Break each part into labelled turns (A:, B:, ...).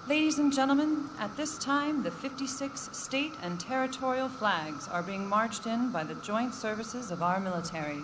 A: Ladies and gentlemen, at this time, the 56 state and territorial flags are being marched in by the joint services of our military.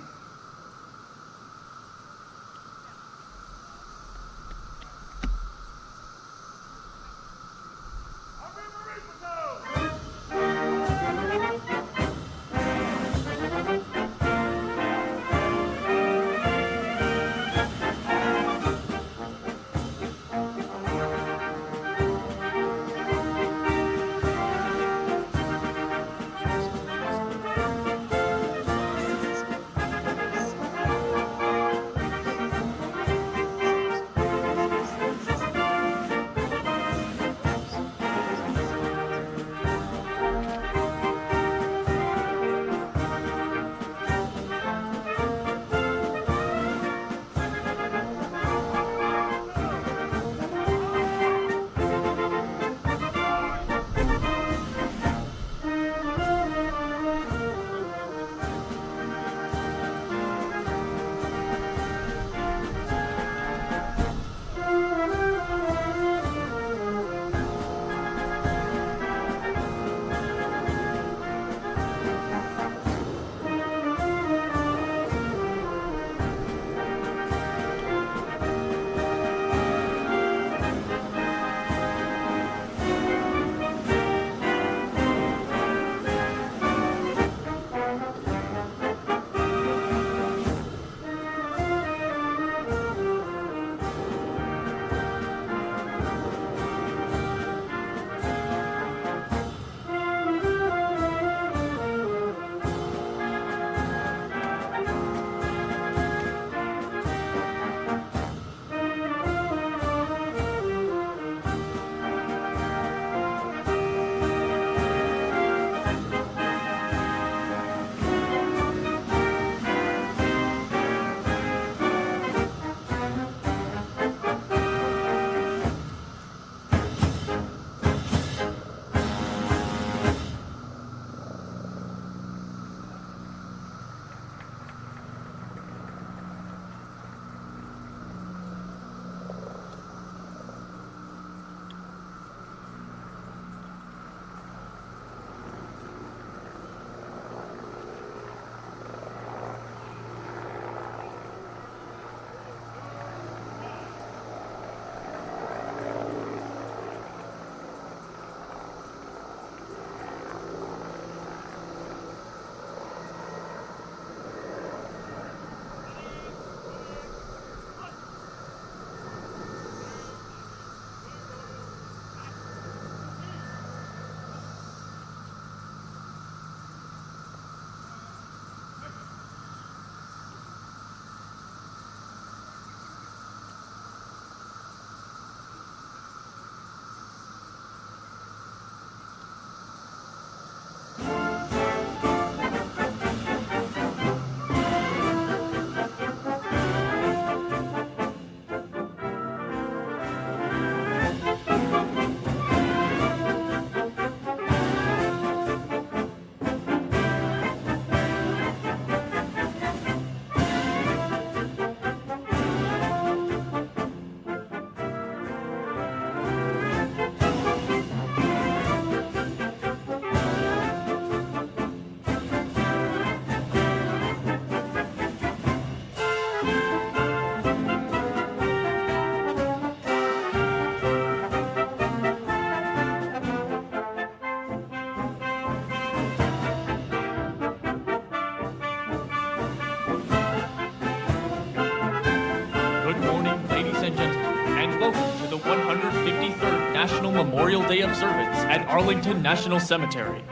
B: welcome to the 153rd National Memorial Day Observance at Arlington National Cemetery.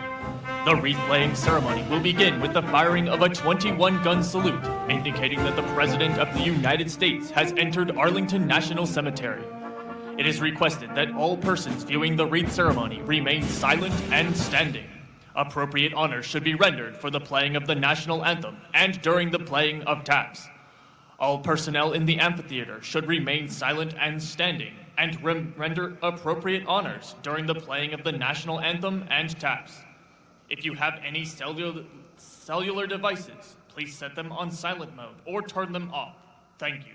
B: The wreath-laying ceremony will begin with the firing of a 21-gun salute, indicating that the President of the United States has entered Arlington National Cemetery. It is requested that all persons viewing the wreath ceremony remain silent and standing. Appropriate honors should be rendered for the playing of the national anthem and during the playing of taps. All personnel in the amphitheater should remain silent and standing and render appropriate honors during the playing of the national anthem and taps. If you have any cellular devices, please set them on silent mode or turn them off. Thank you.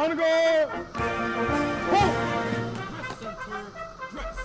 C: On guard! Halt!
D: Dress center, dress.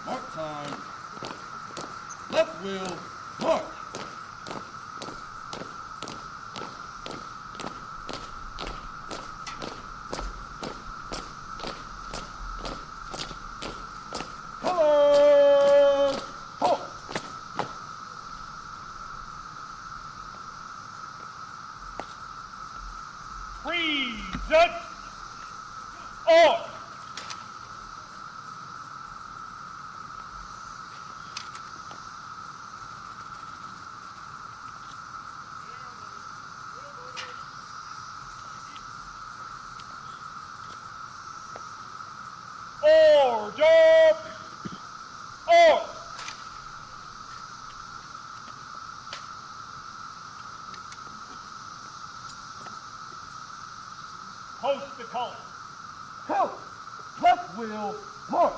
D: Mark time. Left wheel, mark. Hello! Halt!
C: Present! On! Order! On! Post the color.
D: Help! Left wheel, mark.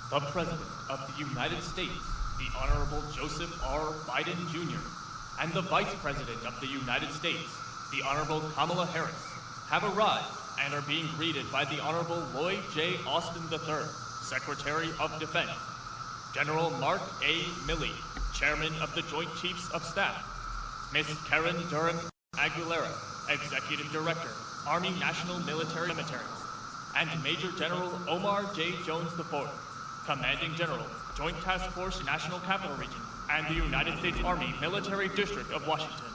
B: the President of the United States, the Honorable Joseph R. Biden Jr., and the Vice President of the United States, the Honorable Kamala Harris, have arrived and are being greeted by the Honorable Lloyd J. Austin III, Secretary of Defense, General Mark A. Milley, Chairman of the Joint Chiefs of Staff, Ms. Karen Durham Aguilera, Executive Director, Army National Military Cemeteries, and Major General Omar J. Jones IV, Commanding General, Joint Task Force National Capital Region, and the United States Army Military District of Washington.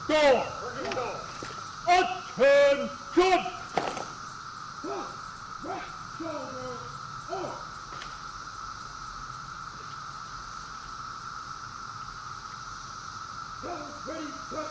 C: Go! Attention!
D: Right shoulder arch. Guns ready, cut.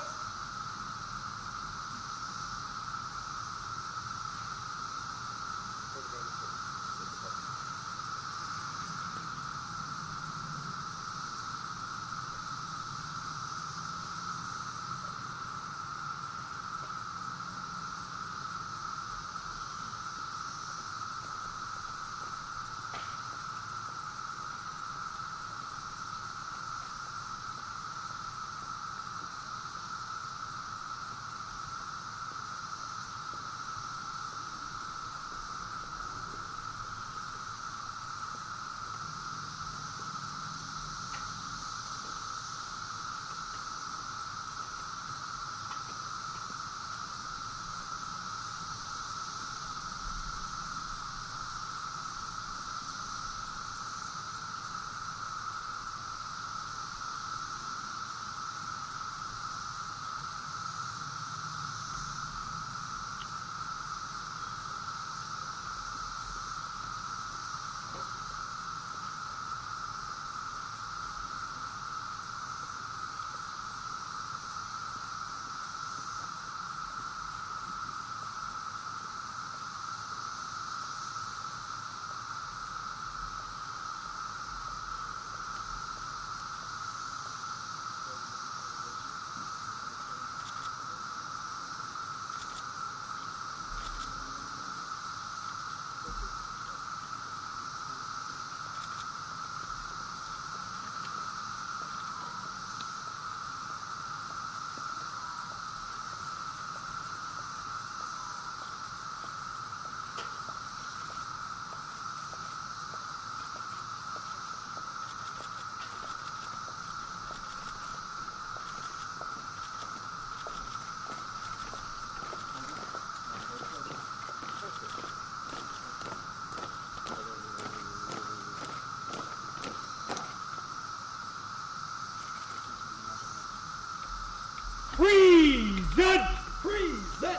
C: Present!
D: Present.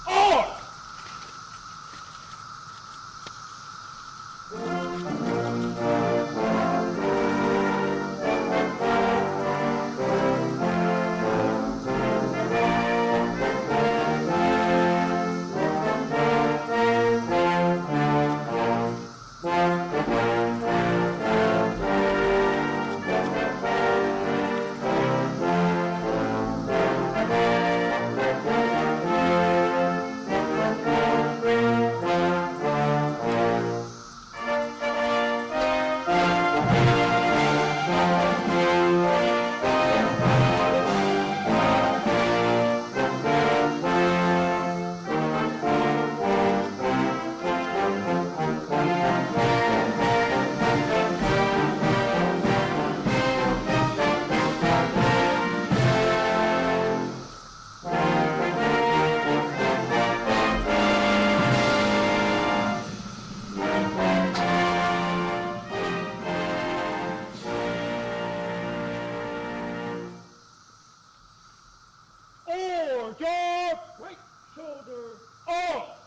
C: Arms! Order!
D: Right shoulder
C: Up!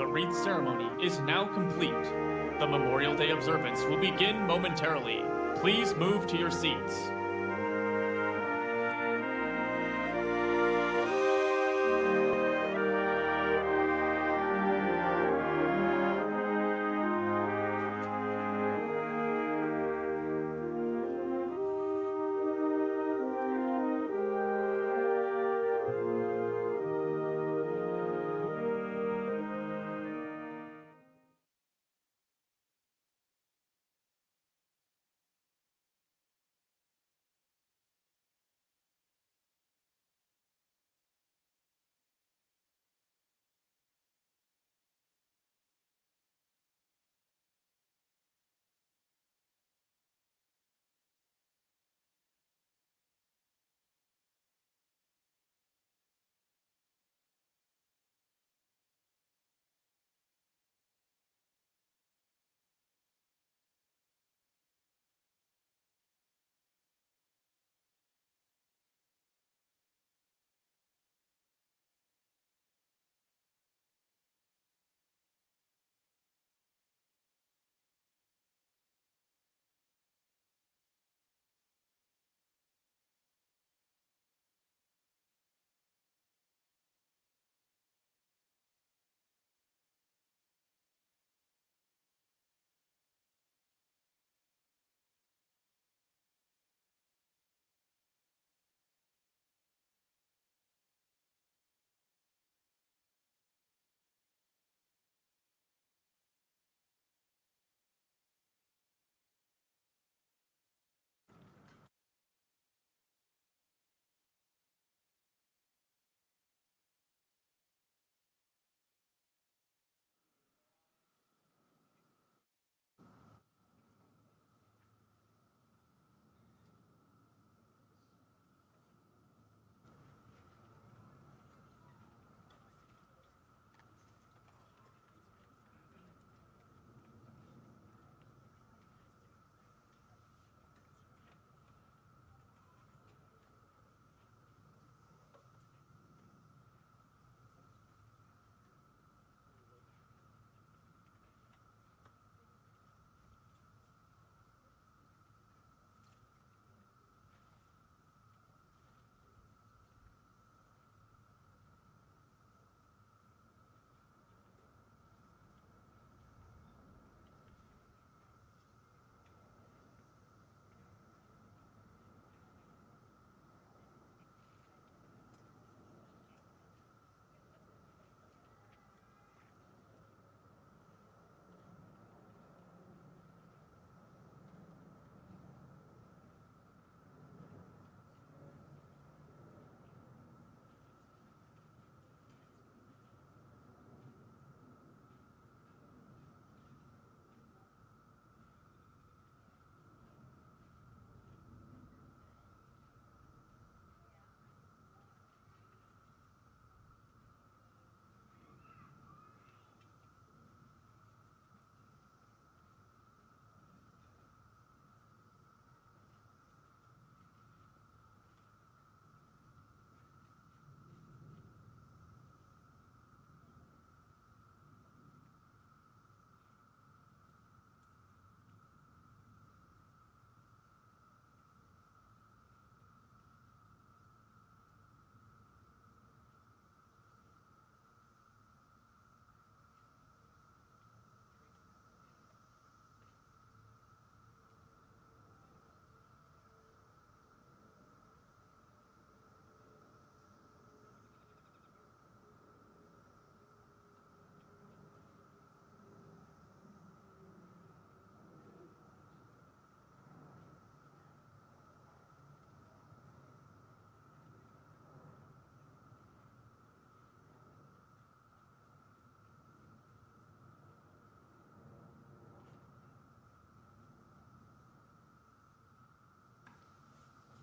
B: The wreath ceremony is now complete. The Memorial Day observance will begin momentarily. Please move to your seats.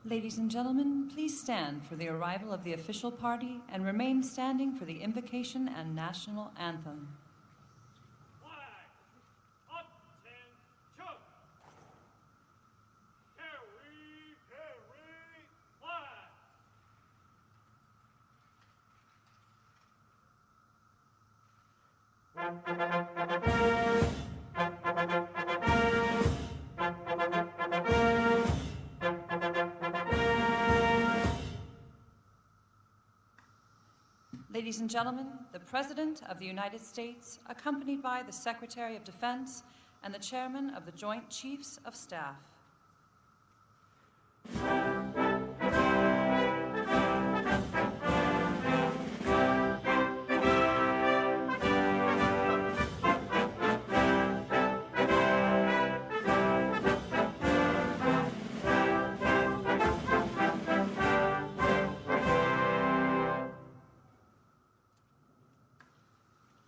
A: Ladies and gentlemen, please stand for the arrival of the official party and remain standing for the invocation and national anthem.
C: Flag. Attention. Carry flag.
A: Ladies and gentlemen, the President of the United States, accompanied by the Secretary of Defense and the Chairman of the Joint Chiefs of Staff.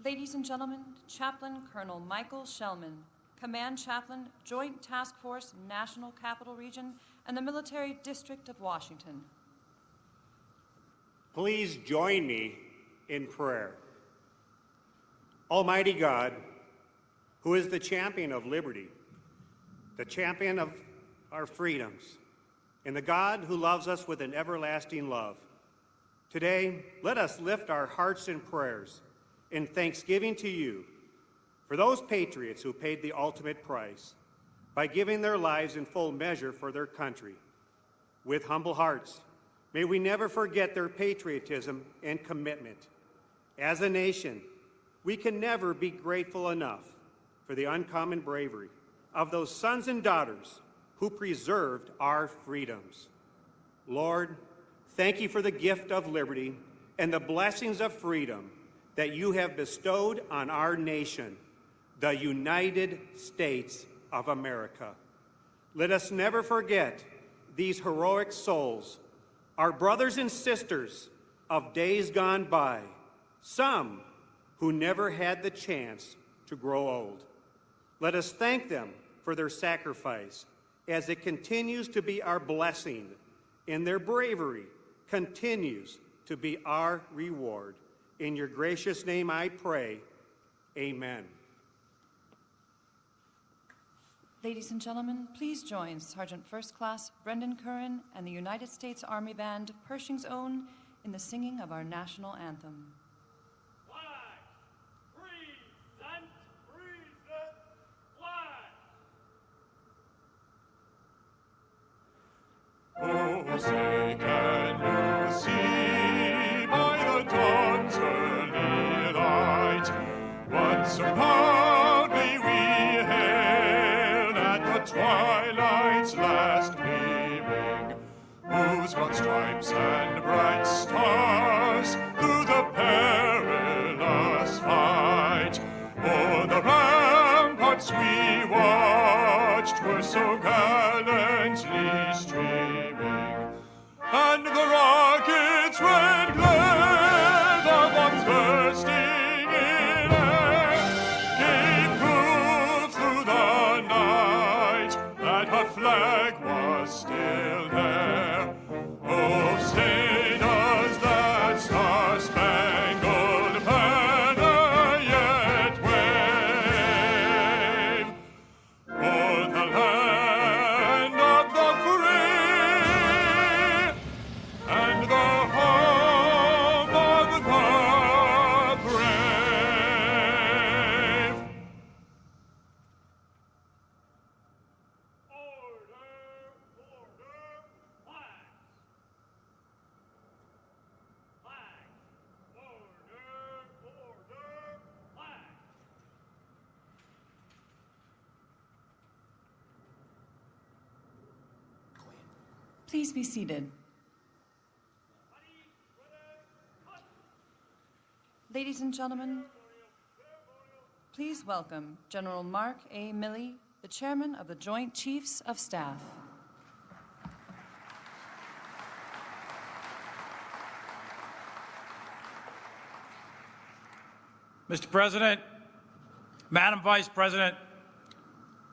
A: Ladies and gentlemen, Chaplain Colonel Michael Shellman, Command Chaplain, Joint Task Force, National Capital Region, and the Military District of Washington.
E: Please join me in prayer. Almighty God, who is the champion of liberty, the champion of our freedoms, and the God who loves us with an everlasting love, today let us lift our hearts in prayers in thanksgiving to you for those patriots who paid the ultimate price by giving their lives in full measure for their country. With humble hearts, may we never forget their patriotism and commitment. As a nation, we can never be grateful enough for the uncommon bravery of those sons and daughters who preserved our freedoms. Lord, thank you for the gift of liberty and the blessings of freedom that you have bestowed on our nation, the United States of America. Let us never forget these heroic souls, our brothers and sisters of days gone by, some who never had the chance to grow old. Let us thank them for their sacrifice as it continues to be our blessing, and their bravery continues to be our reward. In your gracious name I pray, amen.
A: Ladies and gentlemen, please join Sergeant First Class Brendan Curran and the United States Army Band, Pershing's Own, in the singing of our national anthem.
C: Present, flag.
F: Oh, say can you see by the dawn's early light what so proudly we hailed at the twilight's last gleaming, whose broad stripes and bright stars through the perilous fight o'er the ramparts we watched were so gallantly streaming, and the rocket's red glare, the bombs bursting in air, gave proof through the night that her flag was still there. Oh, say does that star-spangled banner yet wave o'er the land of the free and the home of the brave?
C: Flag.
A: Please be seated. Ladies and gentlemen, please welcome General Mark A. Milley, the Chairman of the Joint Chiefs of Staff.
G: Mr. President, Madam Vice President,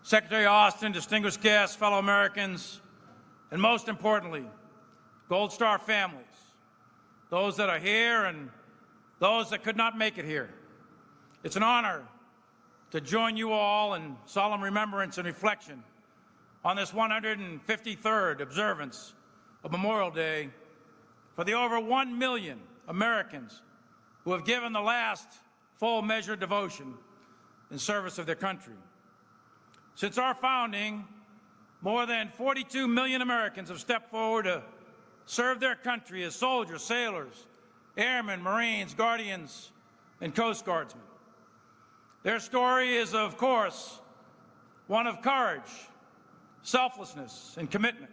G: Secretary Austin, distinguished guests, fellow Americans, and most importantly, Gold Star families, those that are here and those that could not make it here. It's an honor to join you all in solemn remembrance and reflection on this 153rd observance of Memorial Day for the over 1 million Americans who have given the last full measure of devotion in service of their country. Since our founding, more than 42 million Americans have stepped forward to serve their country as soldiers, sailors, airmen, Marines, guardians, and Coast Guardsmen. Their story is, of course, one of courage, selflessness, and commitment.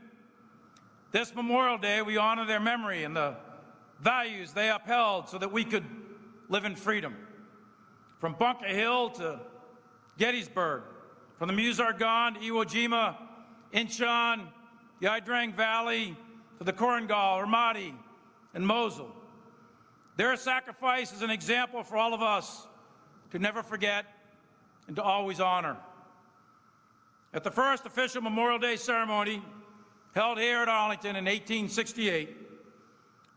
G: This Memorial Day, we honor their memory and the values they upheld so that we could live in freedom. From Bunker Hill to Gettysburg, from the Meuse-Argonne to Iwo Jima, Incheon, the Idrang Valley, to the Korengal, Ramadi, and Mosul. Their sacrifice is an example for all of us to never forget and to always honor. At the first official Memorial Day ceremony held here at Arlington in 1868,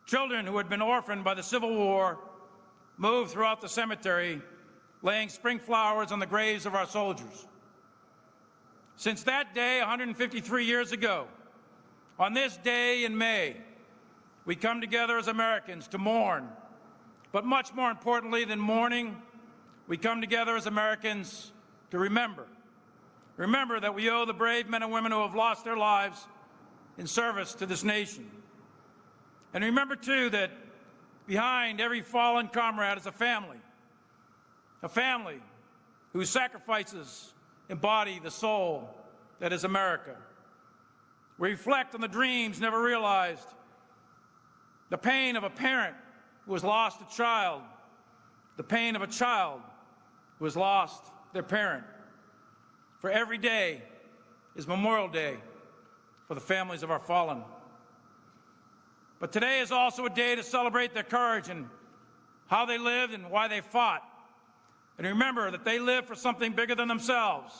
G: children who had been orphaned by the Civil War moved throughout the cemetery, laying spring flowers on the graves of our soldiers. Since that day, 153 years ago, on this day in May, we come together as Americans to mourn, but much more importantly than mourning, we come together as Americans to remember. Remember that we owe the brave men and women who have lost their lives in service to this nation. And remember, too, that behind every fallen comrade is a family whose sacrifices embody the soul that is America. We reflect on the dreams never realized, the pain of a parent who has lost a child, the pain of a child who has lost their parent. For every day is Memorial Day for the families of our fallen. But today is also a day to celebrate their courage and how they lived and why they fought. And remember that they lived for something bigger than themselves.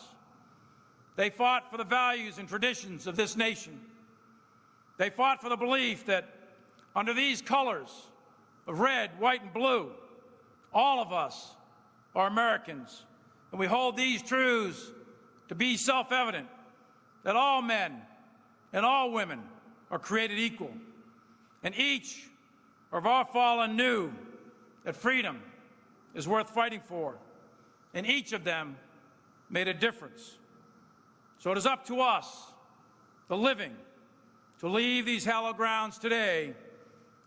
G: They fought for the values and traditions of this nation. They fought for the belief that under these colors of red, white, and blue, all of us are Americans. And we hold these truths to be self-evident, that all men and all women are created equal. And each of our fallen knew that freedom is worth fighting for. And each of them made a difference. So it is up to us, the living, to leave these hallowed grounds today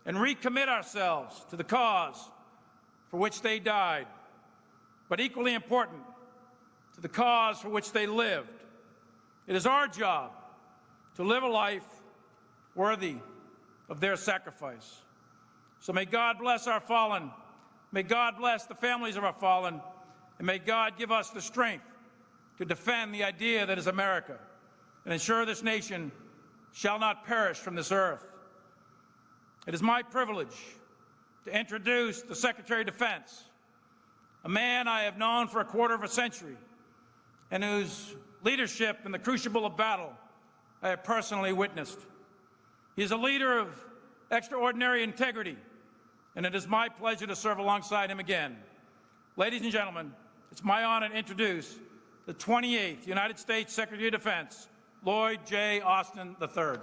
G: and recommit ourselves to the cause for which they died, but equally important, to the cause for which they lived. It is our job to live a life worthy of their sacrifice. So may God bless our fallen, may God bless the families of our fallen, and may God give us the strength to defend the idea that is America and ensure this nation shall not perish from this earth. It is my privilege to introduce the Secretary of Defense, a man I have known for a quarter of a century and whose leadership in the crucible of battle I have personally witnessed. He is a leader of extraordinary integrity, and it is my pleasure to serve alongside him again. Ladies and gentlemen, it's my honor to introduce the 28th United States Secretary of Defense, Lloyd J. Austin III.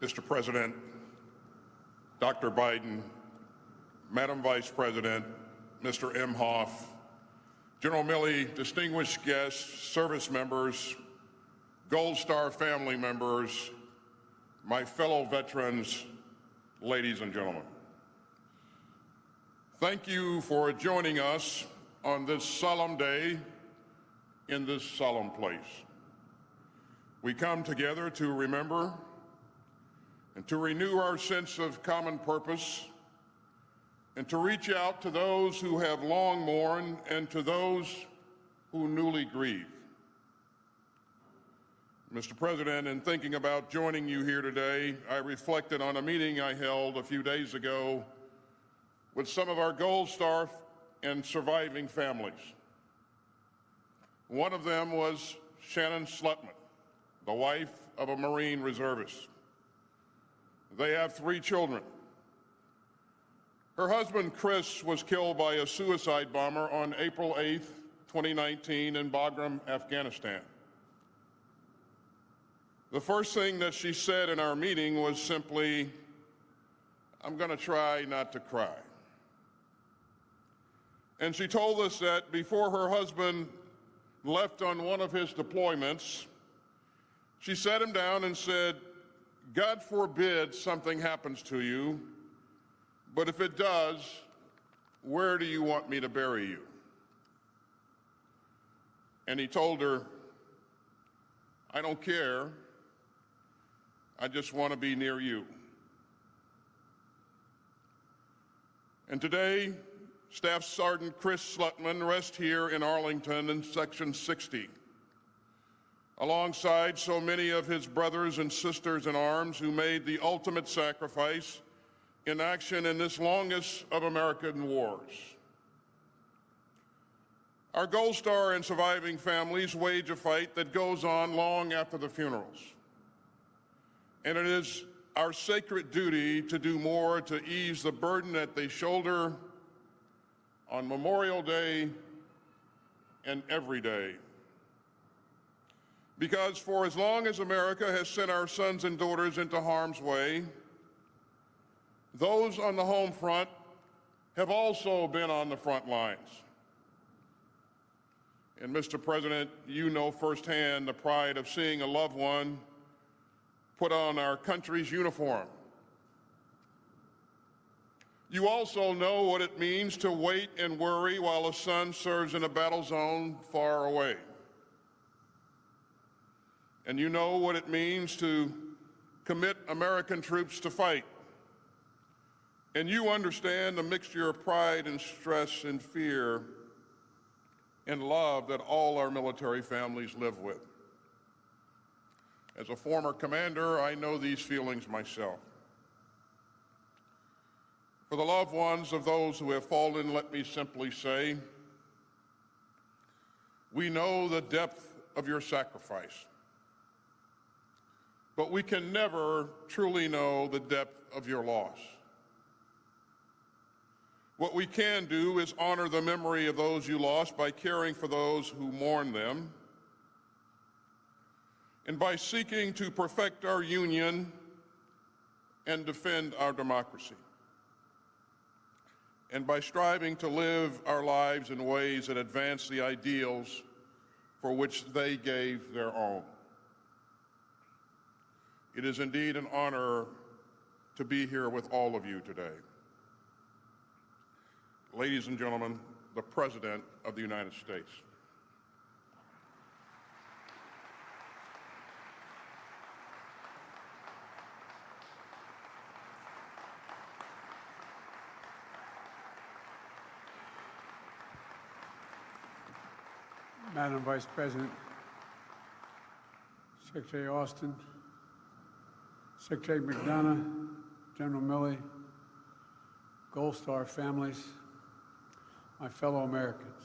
F: Mr. President, Dr. Biden, Madam Vice President, Mr. Emhoff, General Milley, distinguished guests, service members, Gold Star family members, my fellow veterans, ladies and gentlemen. Thank you for joining us on this solemn day in this solemn place. We come together to remember and to renew our sense of common purpose, and to reach out to those who have long mourned and to those who newly grieve. Mr. President, in thinking about joining you here today, I reflected on a meeting I held a few days ago with some of our Gold Star and surviving families. One of them was Shannon Slutman, the wife of a Marine reservist. They have 3 children. Her husband, Chris, was killed by a suicide bomber on April 8th, 2019 in Bagram, Afghanistan. The first thing that she said in our meeting was simply, "I'm going to try not to cry." And she told us that before her husband left on one of his deployments, she sat him down and said, "God forbid something happens to you, but if it does, where do you want me to bury you?" And he told her, "I don't care. I just want to be near you." And today, Staff Sergeant Chris Slutman rests here in Arlington in Section 60, alongside so many of his brothers and sisters in arms who made the ultimate sacrifice in action in this longest of American wars. Our Gold Star and surviving families wage a fight that goes on long after the funerals. And it is our sacred duty to do more to ease the burden that they shoulder on Memorial Day and every day. Because for as long as America has sent our sons and daughters into harm's way, those on the home front have also been on the front lines. And Mr. President, you know firsthand the pride of seeing a loved one put on our country's uniform. You also know what it means to wait and worry while a son serves in a battle zone far away. And you know what it means to commit American troops to fight. And you understand the mixture of pride and stress and fear and love that all our military families live with. As a former commander, I know these feelings myself. For the loved ones of those who have fallen, let me simply say, we know the depth of your sacrifice, but we can never truly know the depth of your loss. What we can do is honor the memory of those you lost by caring for those who mourn them, and by seeking to perfect our union and defend our democracy, and by striving to live our lives in ways that advance the ideals for which they gave their own. It is indeed an honor to be here with all of you today. Ladies and gentlemen, the President of the United States.
H: Madam Vice President, Secretary Austin, Secretary McDonough, General Milley, Gold Star families, my fellow Americans.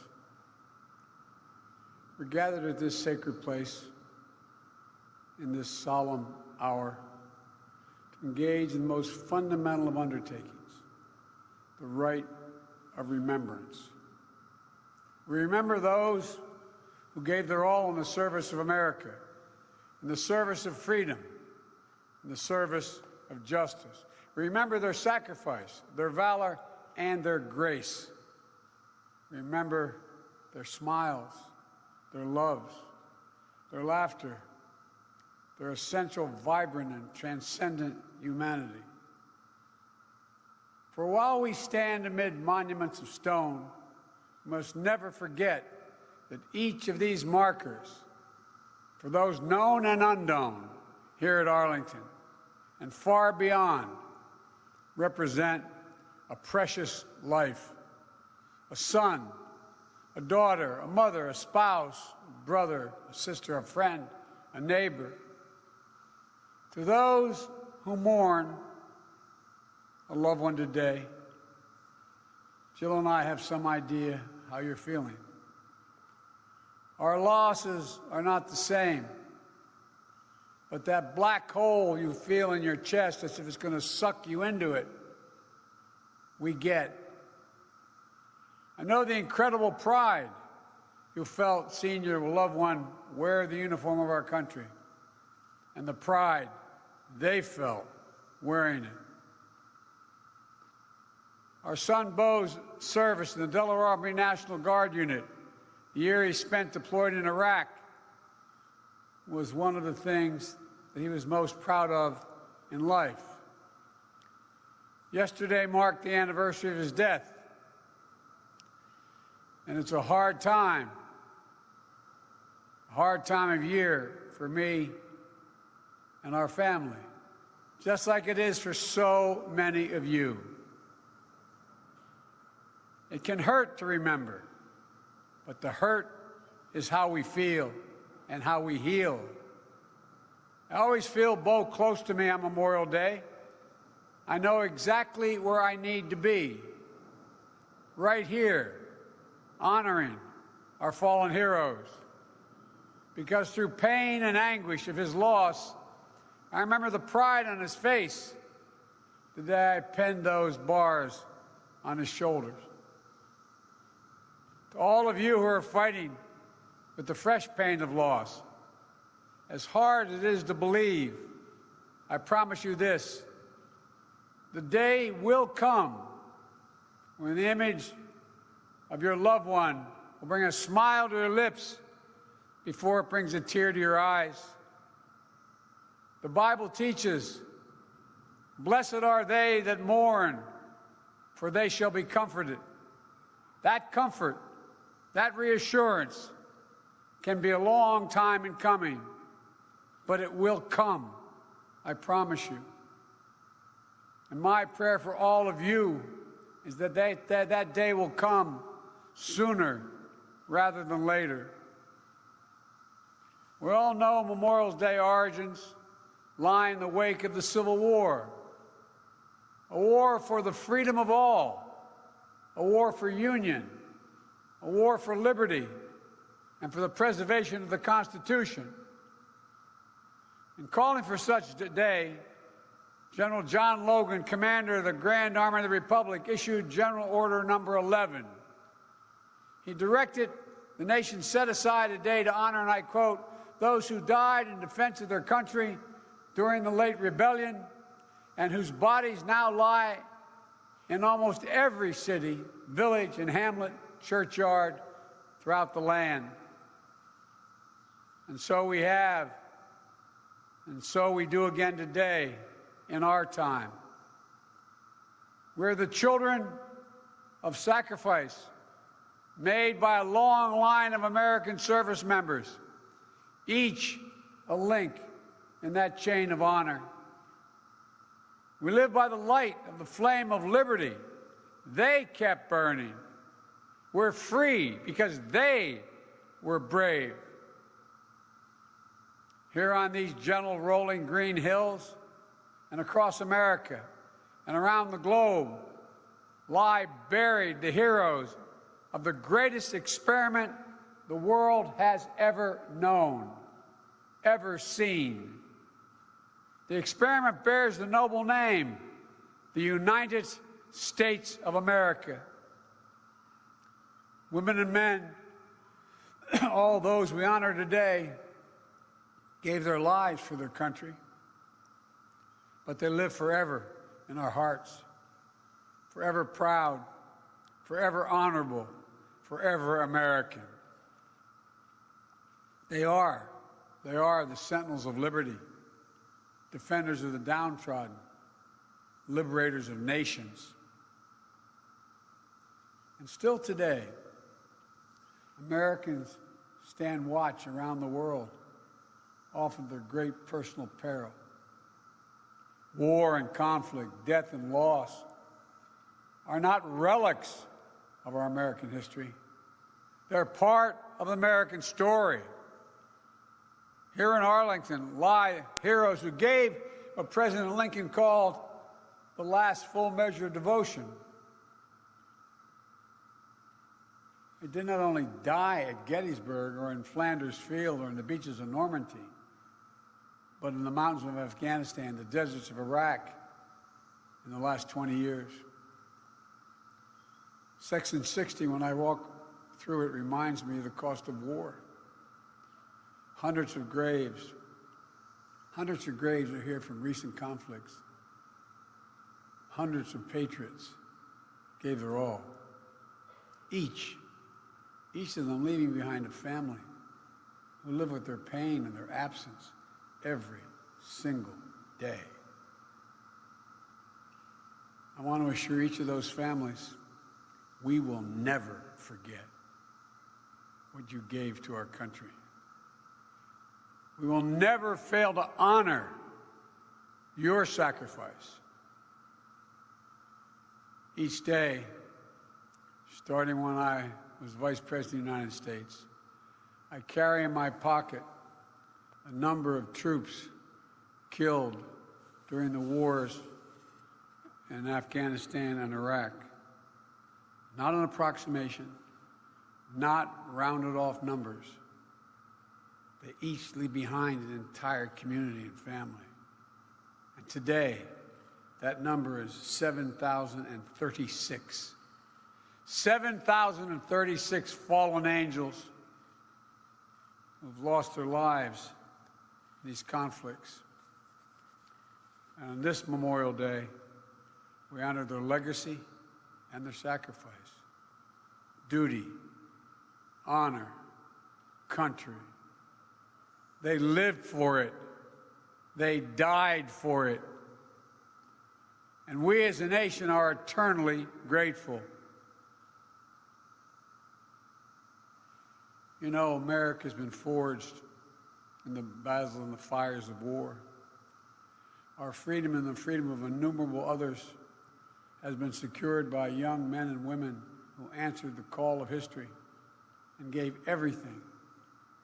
H: We're gathered at this sacred place in this solemn hour to engage in the most fundamental of undertakings, the right of remembrance. We remember those who gave their all in the service of America, in the service of freedom, in the service of justice. We remember their sacrifice, their valor, and their grace. Remember their smiles, their loves, their laughter, their essential, vibrant, and transcendent humanity. For while we stand amid monuments of stone, we must never forget that each of these markers, for those known and unknown here at Arlington and far beyond, represent a precious life. A son, a daughter, a mother, a spouse, a brother, a sister, a friend, a neighbor. To those who mourn a loved one today, Jill and I have some idea how you're feeling. Our losses are not the same, but that black hole you feel in your chest as if it's going to suck you into it we get. I know the incredible pride you felt seeing your loved one wear the uniform of our country, and the pride they felt wearing it. Our son Bo's service in the Delaware Army National Guard Unit, the year he spent deployed in Iraq, was one of the things that he was most proud of in life. Yesterday marked the anniversary of his death, and it's a hard time of year for me and our family, just like it is for so many of you. It can hurt to remember, but the hurt is how we feel and how we heal. I always feel Bo close to me on Memorial Day. I know exactly where I need to be, right here, honoring our fallen heroes. Because through pain and anguish of his loss, I remember the pride on his face the day I penned those bars on his shoulders. To all of you who are fighting with the fresh pain of loss, as hard as it is to believe, I promise you this: the day will come when the image of your loved one will bring a smile to your lips before it brings a tear to your eyes. The Bible teaches, "Blessed are they that mourn, for they shall be comforted." That comfort, that reassurance can be a long time in coming, but it will come, I promise you. And my prayer for all of you is that that day will come sooner rather than later. We all know Memorial Day origins lie in the wake of the Civil War, a war for the freedom of all, a war for union, a war for liberty, and for the preservation of the Constitution. In calling for such a day, General John Logan, commander of the Grand Army of the Republic, issued General Order Number 11. He directed the nation set aside a day to honor, and I quote, "those who died in defense of their country during the late rebellion and whose bodies now lie in almost every city, village, and hamlet, churchyard throughout the land." And so we have, and so we do again today in our time. We're the children of sacrifice made by a long line of American service members, each a link in that chain of honor. We live by the light of the flame of liberty they kept burning. We're free because they were brave. Here on these gentle rolling green hills and across America and around the globe lie buried the heroes of the greatest experiment the world has ever known, ever seen. The experiment bears the noble name, the United States of America. Women and men, all those we honor today, gave their lives for their country, but they live forever in our hearts, forever proud, forever honorable, forever American. They are the sentinels of liberty, defenders of the downtrodden, liberators of nations. And still today, Americans stand watch around the world, often their great personal peril. War and conflict, death and loss are not relics of our American history. They're part of the American story. Here in Arlington lie heroes who gave what President Lincoln called the last full measure of devotion. They did not only die at Gettysburg or in Flanders Field or in the beaches of Normandy, but in the mountains of Afghanistan, the deserts of Iraq in the last 20 years. Section 60, when I walk through it, reminds me of the cost of war. Hundreds of graves are here from recent conflicts. Hundreds of patriots gave their all. Each of them leaving behind a family who live with their pain and their absence every single day. I want to assure each of those families, we will never forget what you gave to our country. We will never fail to honor your sacrifice. Each day, starting when I was Vice President of the United States, I carry in my pocket a number of troops killed during the wars in Afghanistan and Iraq. Not an approximation, not rounded off numbers. They each leave behind an entire community and family. And today, that number is 7,036. 7,036 fallen angels who've lost their lives in these conflicts. And on this Memorial Day, we honor their legacy and their sacrifice. Duty, honor, country. They lived for it. They died for it. And we as a nation are eternally grateful. You know, America's been forged in the battles and the fires of war. Our freedom and the freedom of innumerable others has been secured by young men and women who answered the call of history and gave everything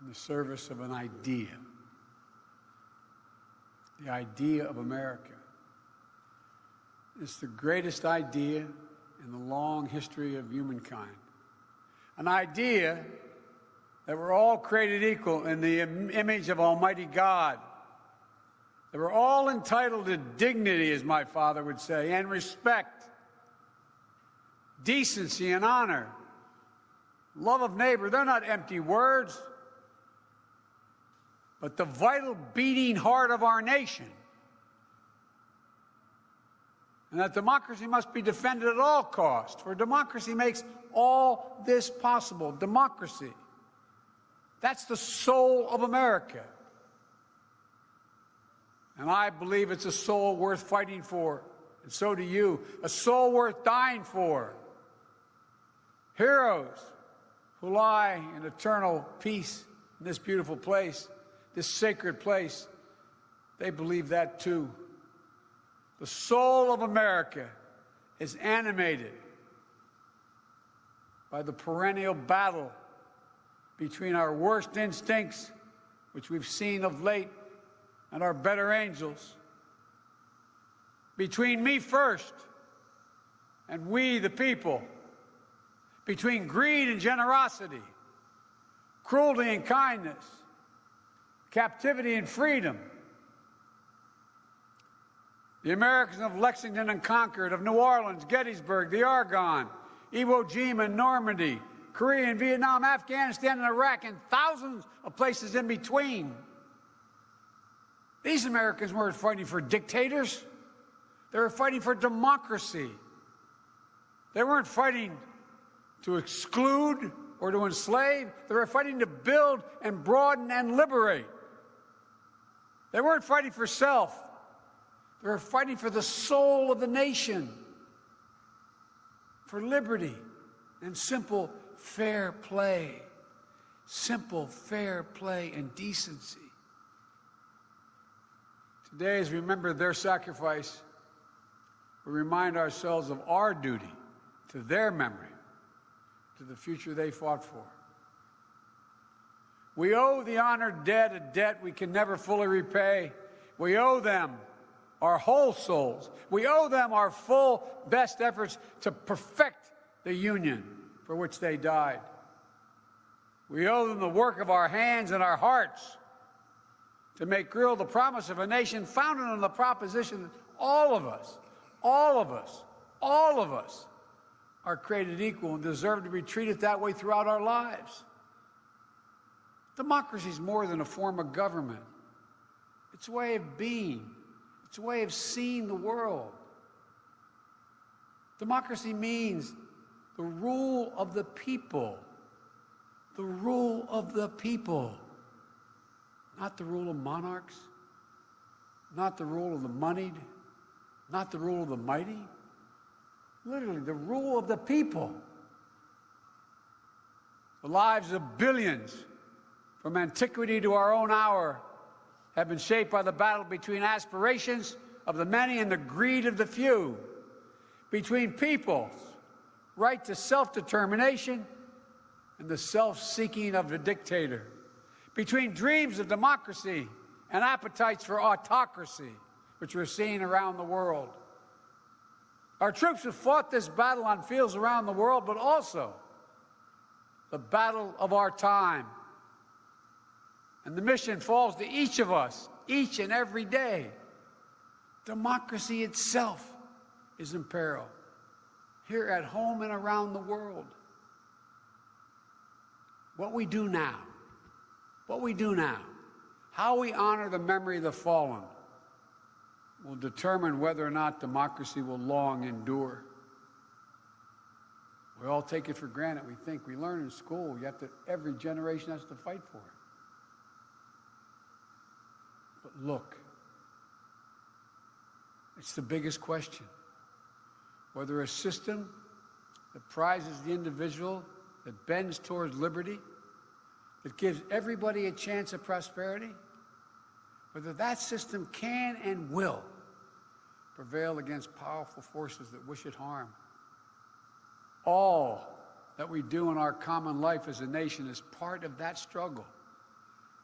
H: in the service of an idea. The idea of America. It's the greatest idea in the long history of humankind. An idea that we're all created equal in the image of Almighty God. That we're all entitled to dignity, as my father would say, and respect, decency and honor, love of neighbor. They're not empty words, but the vital beating heart of our nation. And that democracy must be defended at all costs, for democracy makes all this possible. Democracy. That's the soul of America. And I believe it's a soul worth fighting for, and so do you. A soul worth dying for. Heroes who lie in eternal peace in this beautiful place, this sacred place, they believe that too. The soul of America is animated by the perennial battle between our worst instincts, which we've seen of late, and our better angels. Between me first and we the people. Between greed and generosity, cruelty and kindness, captivity and freedom. The Americans of Lexington and Concord, of New Orleans, Gettysburg, the Argonne, Iwo Jima, Normandy, Korea and Vietnam, Afghanistan and Iraq, and thousands of places in between. These Americans weren't fighting for dictators. They were fighting for democracy. They weren't fighting to exclude or to enslave. They were fighting to build and broaden and liberate. They weren't fighting for self. They were fighting for the soul of the nation, for liberty and simple fair play. Simple fair play and decency. Today, as we remember their sacrifice, we remind ourselves of our duty to their memory, to the future they fought for. We owe the honored dead a debt we can never fully repay. We owe them our whole souls. We owe them our full best efforts to perfect the union for which they died. We owe them the work of our hands and our hearts to make real the promise of a nation founded on the proposition that all of us are created equal and deserve to be treated that way throughout our lives. Democracy is more than a form of government. It's a way of being. It's a way of seeing the world. Democracy means the rule of the people. The rule of the people. Not the rule of monarchs. Not the rule of the moneyed. Not the rule of the mighty. Literally, the rule of the people. The lives of billions, from antiquity to our own hour, have been shaped by the battle between aspirations of the many and the greed of the few, between people's right to self-determination and the self-seeking of the dictator, between dreams of democracy and appetites for autocracy, which we're seeing around the world. Our troops have fought this battle on fields around the world, but also the battle of our time. And the mission falls to each of us, each and every day. Democracy itself is in peril, here at home and around the world. What we do now, how we honor the memory of the fallen, will determine whether or not democracy will long endure. We all take it for granted. We think we learn in school, yet that every generation has to fight for it. But look, it's the biggest question. Whether a system that prizes the individual, that bends towards liberty, that gives everybody a chance of prosperity, whether that system can and will prevail against powerful forces that wish it harm. All that we do in our common life as a nation is part of that struggle,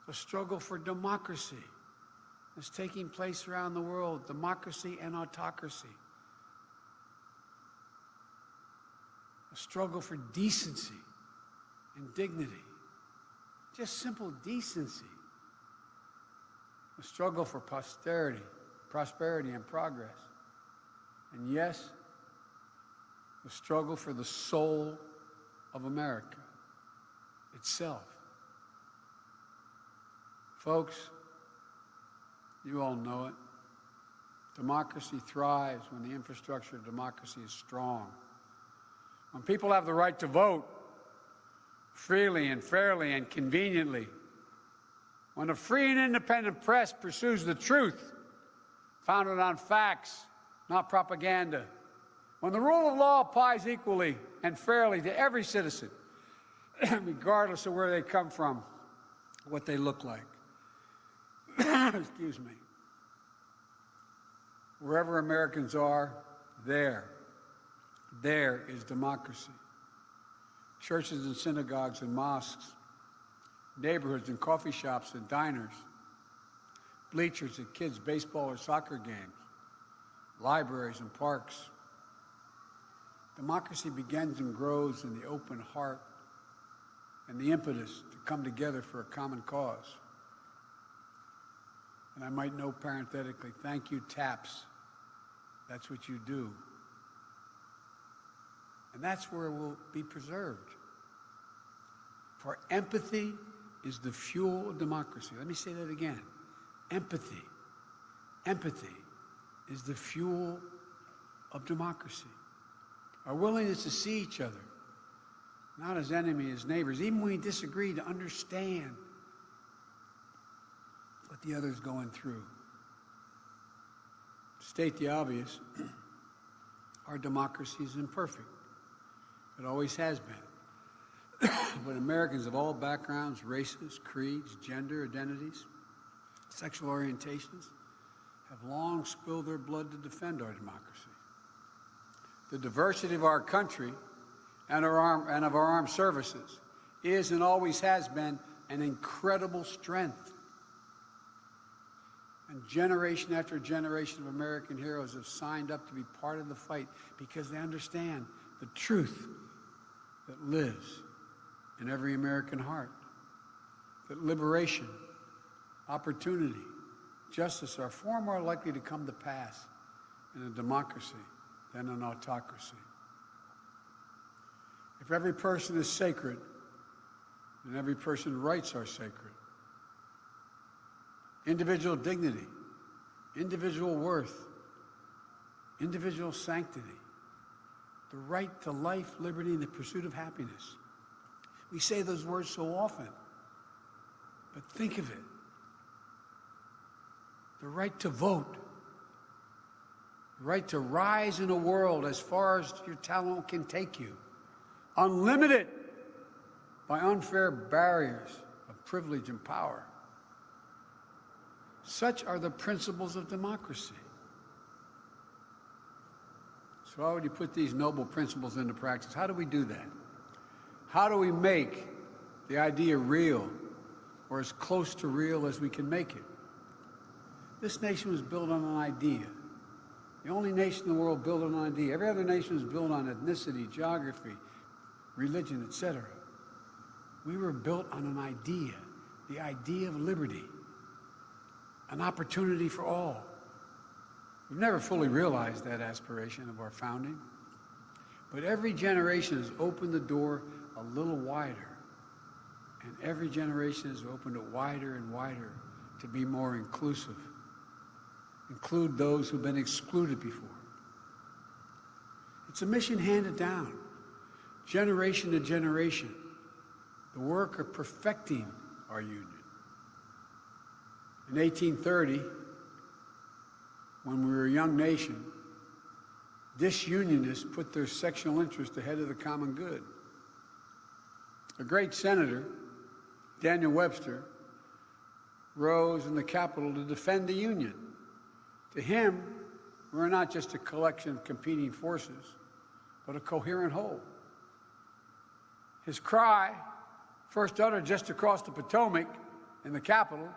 H: the struggle for democracy that's taking place around the world, democracy and autocracy. A struggle for decency and dignity, just simple decency. A struggle for posterity, prosperity and progress. And yes, the struggle for the soul of America itself. Folks, you all know it. Democracy thrives when the infrastructure of democracy is strong. When people have the right to vote freely and fairly and conveniently. When a free and independent press pursues the truth, founded on facts, not propaganda. When the rule of law applies equally and fairly to every citizen, regardless of where they come from, what they look like. Excuse me. Wherever Americans are, there is democracy. Churches and synagogues and mosques, neighborhoods and coffee shops and diners, bleachers at kids' baseball or soccer games, libraries and parks. Democracy begins and grows in the open heart and the impetus to come together for a common cause. And I might note parenthetically, thank you, TAPS. That's what you do. And that's where it will be preserved. For empathy is the fuel of democracy. Let me say that again. Empathy is the fuel of democracy. Our willingness to see each other, not as enemies, as neighbors, even when we disagree, to understand what the other's going through. To state the obvious, our democracy is imperfect. It always has been. But Americans of all backgrounds, races, creeds, gender identities, sexual orientations, have long spilled their blood to defend our democracy. The diversity of our country and of our armed services is and always has been an incredible strength. And generation after generation of American heroes have signed up to be part of the fight because they understand the truth that lives in every American heart. That liberation, opportunity, justice are far more likely to come to pass in a democracy than an autocracy. If every person is sacred, then every person's rights are sacred. Individual dignity, individual worth, individual sanctity, the right to life, liberty, and the pursuit of happiness. We say those words so often, but think of it. The right to vote, the right to rise in a world as far as your talent can take you, unlimited by unfair barriers of privilege and power. Such are the principles of democracy. So how would you put these noble principles into practice? How do we do that? How do we make the idea real, or as close to real as we can make it? This nation was built on an idea. The only nation in the world built on an idea. Every other nation is built on ethnicity, geography, religion, etc. We were built on an idea, the idea of liberty, an opportunity for all. We've never fully realized that aspiration of our founding, but every generation has opened the door a little wider, and every generation has opened it wider and wider to be more inclusive, include those who've been excluded before. It's a mission handed down, generation to generation, the work of perfecting our union. In 1830, when we were a young nation, disunionists put their sectional interest ahead of the common good. A great senator, Daniel Webster, rose in the Capitol to defend the Union. To him, we're not just a collection of competing forces, but a coherent whole. His cry, first uttered just across the Potomac in the Capitol,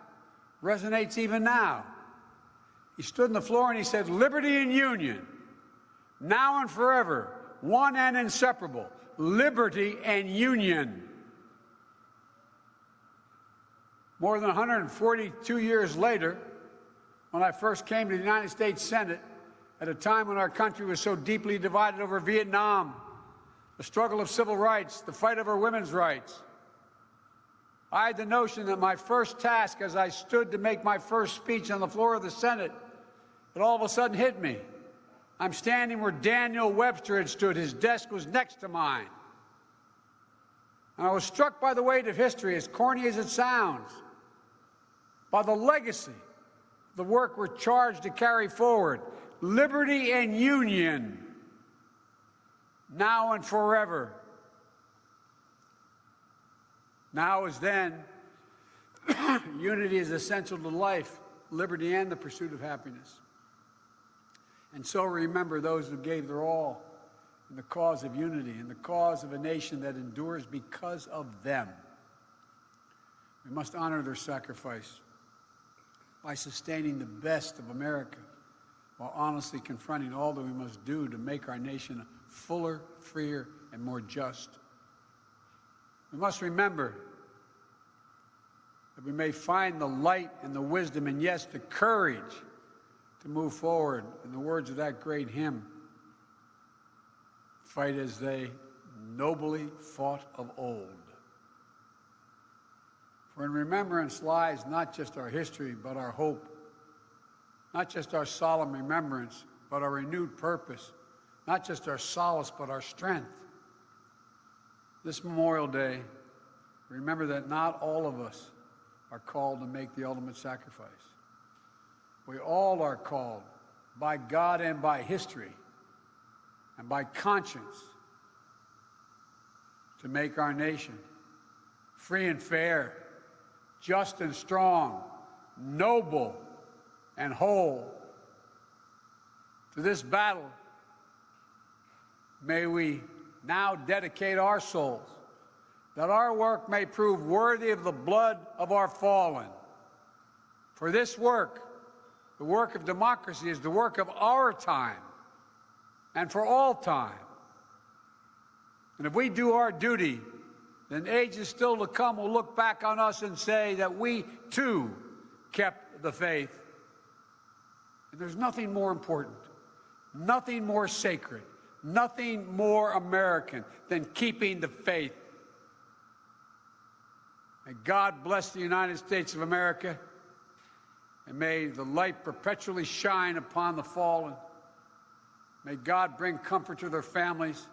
H: resonates even now. He stood on the floor and he said, "Liberty and union, now and forever, one and inseparable. Liberty and union." More than 142 years later, when I first came to the United States Senate, at a time when our country was so deeply divided over Vietnam, the struggle of civil rights, the fight over women's rights, I had the notion that my first task as I stood to make my first speech on the floor of the Senate, it all of a sudden hit me. I'm standing where Daniel Webster had stood. His desk was next to mine. And I was struck by the weight of history, as corny as it sounds, by the legacy, the work we're charged to carry forward. Liberty and union, now and forever. Now as then, unity is essential to life, liberty, and the pursuit of happiness. And so remember those who gave their all in the cause of unity, in the cause of a nation that endures because of them. We must honor their sacrifice by sustaining the best of America, while honestly confronting all that we must do to make our nation fuller, freer, and more just. We must remember that we may find the light and the wisdom and, yes, the courage to move forward. In the words of that great hymn, fight as they nobly fought of old. For in remembrance lies not just our history, but our hope. Not just our solemn remembrance, but our renewed purpose. Not just our solace, but our strength. This Memorial Day, remember that not all of us are called to make the ultimate sacrifice. We all are called by God and by history and by conscience to make our nation free and fair, just and strong, noble and whole. To this battle, may we now dedicate our souls, that our work may prove worthy of the blood of our fallen. For this work, the work of democracy, is the work of our time and for all time. And if we do our duty, then ages still to come will look back on us and say that we, too, kept the faith. And there's nothing more important, nothing more sacred, nothing more American than keeping the faith. May God bless the United States of America, and may the light perpetually shine upon the fallen. May God bring comfort to their families,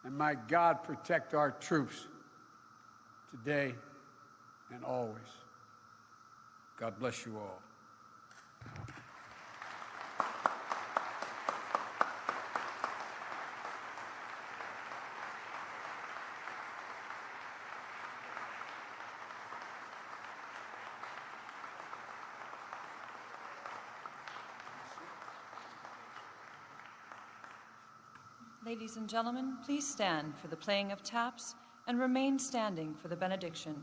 H: and may God protect our troops today and always. God bless you all.
A: Ladies and gentlemen, please stand for the playing of taps and remain standing for the benediction.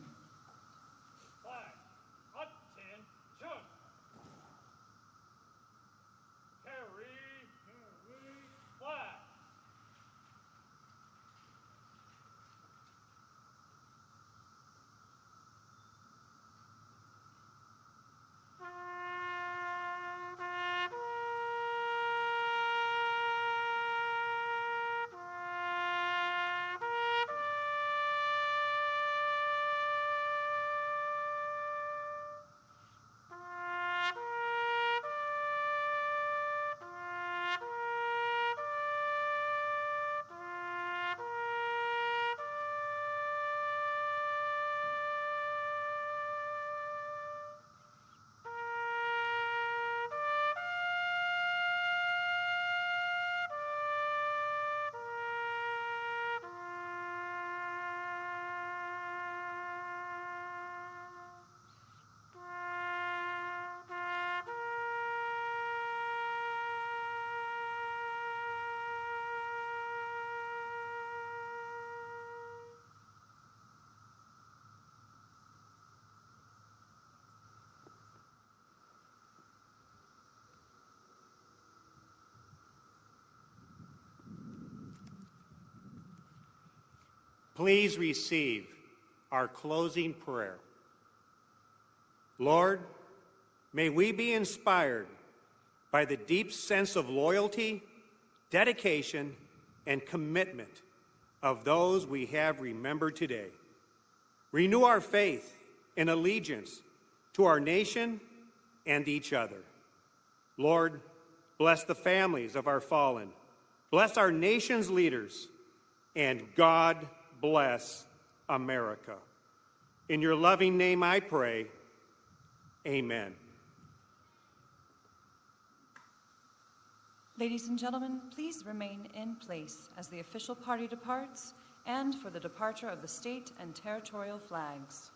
C: Flag. Attention. Carry flag.
E: Please receive our closing prayer. Lord, may we be inspired by the deep sense of loyalty, dedication, and commitment of those we have remembered today. Renew our faith and allegiance to our nation and each other. Lord, bless the families of our fallen. Bless our nation's leaders. And God bless America. In your loving name I pray, amen.
A: Ladies and gentlemen, please remain in place as the official party departs and for the departure of the state and territorial flags.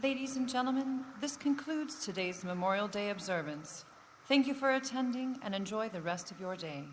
A: Ladies and gentlemen, this concludes today's Memorial Day observance. Thank you for attending and enjoy the rest of your day.